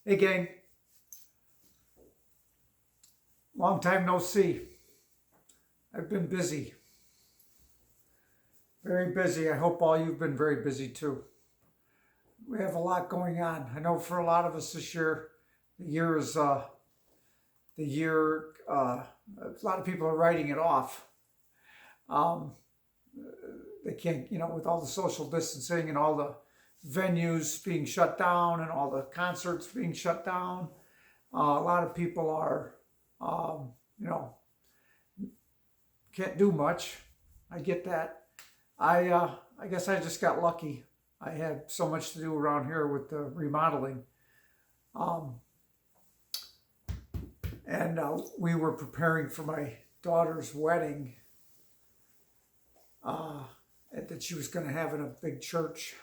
Hey gang, long time no see. I've been busy, very busy. I hope all you've been very busy too. We have a lot going on. I know for a lot of us this year, the year is the year. A lot of people are writing it off. Um, they can't, with all the social distancing and all the venues being shut down and all the concerts being shut down. A lot of people are, um, you know, can't do much. I get that. I guess I just got lucky. I had so much to do around here with the remodeling, um, and we were preparing for my daughter's wedding uh, that she was going to have in a big church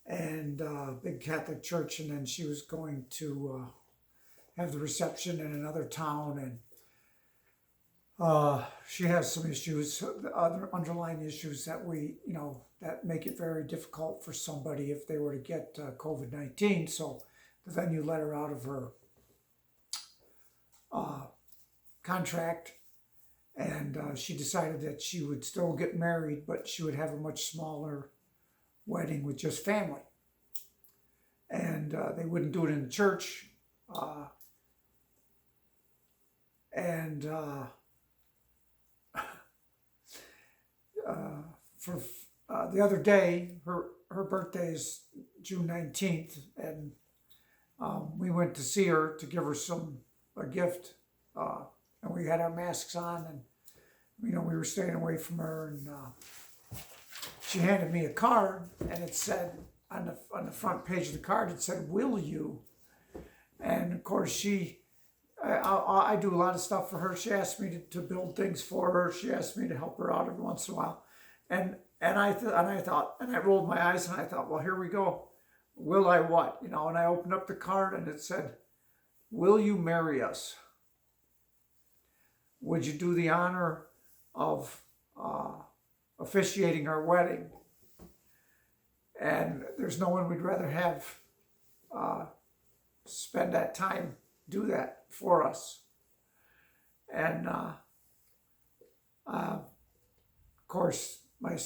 and big Catholic church, and then she was going to have the reception in another town, and she has some issues, other underlying issues that that make it very difficult for somebody if they were to get COVID-19. So the venue let her out of her uh, contract, and she decided that she would still get married, but she would have a much smaller wedding with just family. And they wouldn't do it in the church. Uh, and for the other day, her birthday is June 19th, and we went to see her to give her a gift, and we had our masks on, and we were staying away from her, and she handed me a card, and it said on the front page of the card, it said, "Will you?" And of course, I do a lot of stuff for her. She asked me to build things for her. She asked me to help her out every once in a while, and I rolled my eyes and I thought, well, here we go. Will I what? And I opened up the card and it said, "Will you marry us? Would you do the honor of officiating our wedding?" And there's no one we'd rather have spend that time do that for us. And of course, my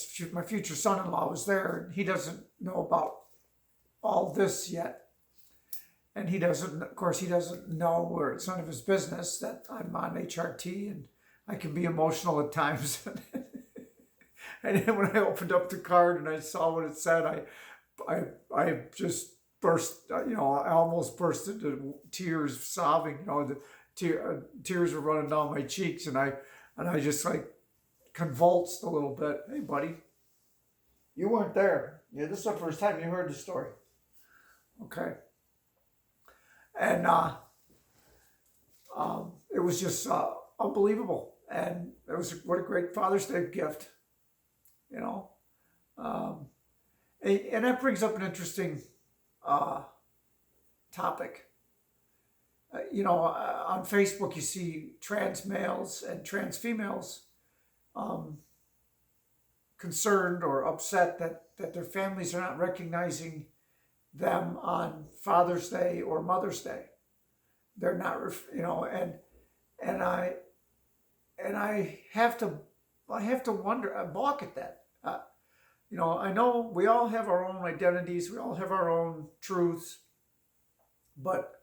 future son-in-law was there, and he doesn't know about all this yet. And of course, he doesn't know, or it's none of his business, that I'm on HRT and I can be emotional at times. And then when I opened up the card and I saw what it said, I just burst, I almost burst into tears, sobbing. Tears were running down my cheeks, and I just like convulsed a little bit. Hey, buddy, you weren't there. Yeah, this is the first time you heard the story. Okay, and it was just unbelievable, and what a great Father's Day gift, you know. Um, and that brings up an interesting topic. On Facebook, you see trans males and trans females concerned or upset that their families are not recognizing them on Father's Day or Mother's Day. They're not, and I have to wonder, balk at that. I know we all have our own identities, we all have our own truths, but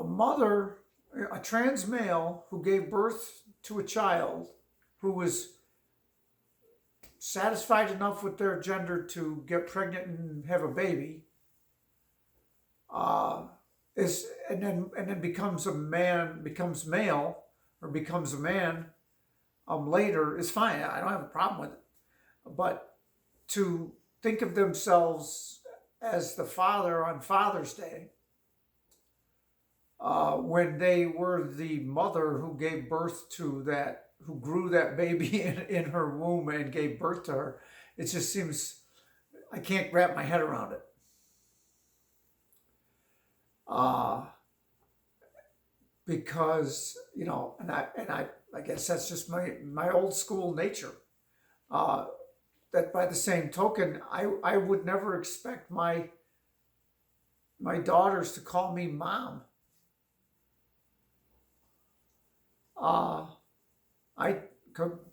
a trans male who gave birth to a child who was satisfied enough with their gender to get pregnant and have a baby, and then becomes male or becomes a man later is fine. I don't have a problem with it. But to think of themselves as the father on Father's Day, when they were the mother who gave birth to who grew that baby in her womb and gave birth to her, it just seems, I can't wrap my head around it. Because, I guess that's just my old school nature. That by the same token, I would never expect my daughters to call me mom. I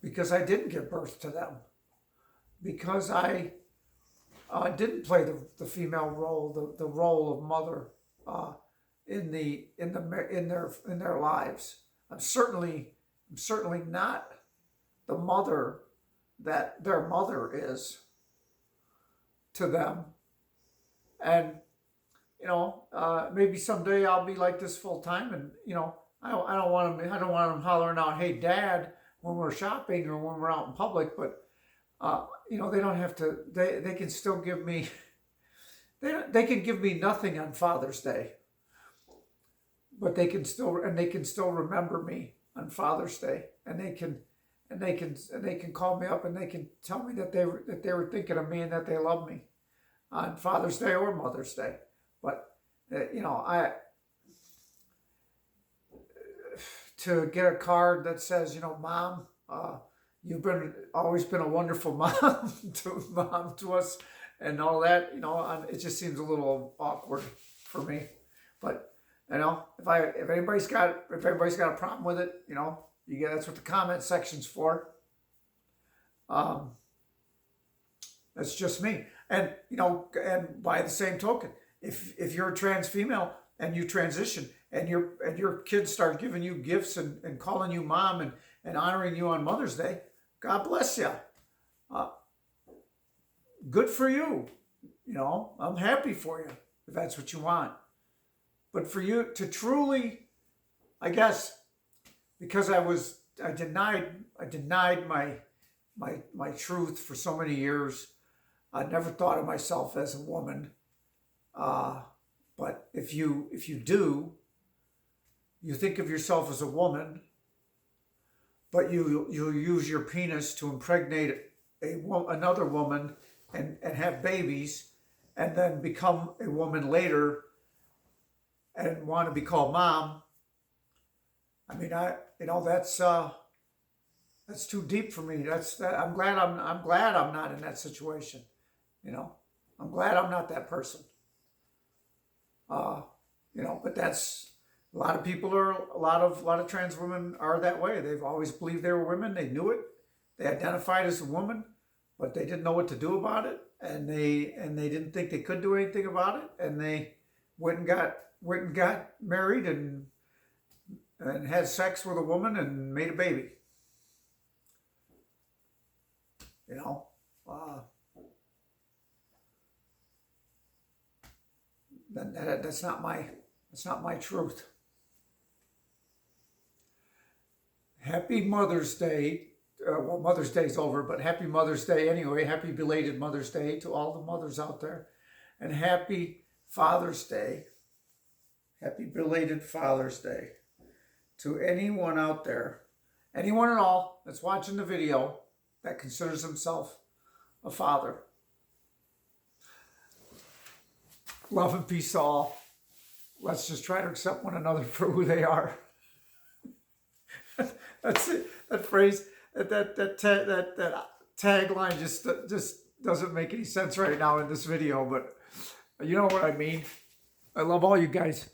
because I didn't give birth to them, because I didn't play the female role, the role of mother in their lives. I'm certainly not the mother that their mother is to them. And maybe someday I'll be like this full time, and I don't want them hollering out, "Hey, Dad," when we're shopping or when we're out in public. But they don't have to. They can still give me. They can give me nothing on Father's Day, but they can still remember me on Father's Day, and they can call me up and they can tell me that they were thinking of me and that they love me on Father's Day or Mother's Day. But to get a card that says, "Mom, you've always been a wonderful mom to us," and all that, it just seems a little awkward for me. But if anybody's got a problem with it, that's what the comment section's for. That's just me. And and by the same token, if you're a trans female and you transition and your kids start giving you gifts and calling you mom and honoring you on Mother's Day, God bless you. Good for you. I'm happy for you if that's what you want. But for you to truly, I guess, because I denied my truth for so many years. I never thought of myself as a woman. But if you do, you think of yourself as a woman, but you use your penis to impregnate another woman and have babies, and then become a woman later and want to be called mom. I mean, that's too deep for me. I'm glad I'm not in that situation. I'm glad I'm not that person. But that's a lot of people a lot of trans women are that way. They've always believed they were women. They knew it. They identified as a woman, but they didn't know what to do about it, and they didn't think they could do anything about it, and they went and got married and had sex with a woman and made a baby. That's not my truth. Happy Mother's Day. Well, Mother's Day's over, but happy Mother's Day anyway. Happy belated Mother's Day to all the mothers out there. And happy Father's Day. Happy belated Father's Day to anyone out there, anyone at all that's watching the video that considers himself a father. Love and peace to all. Let's just try to accept one another for who they are. That's it. That phrase, that tagline just doesn't make any sense right now in this video, but you know what I mean. I love all you guys.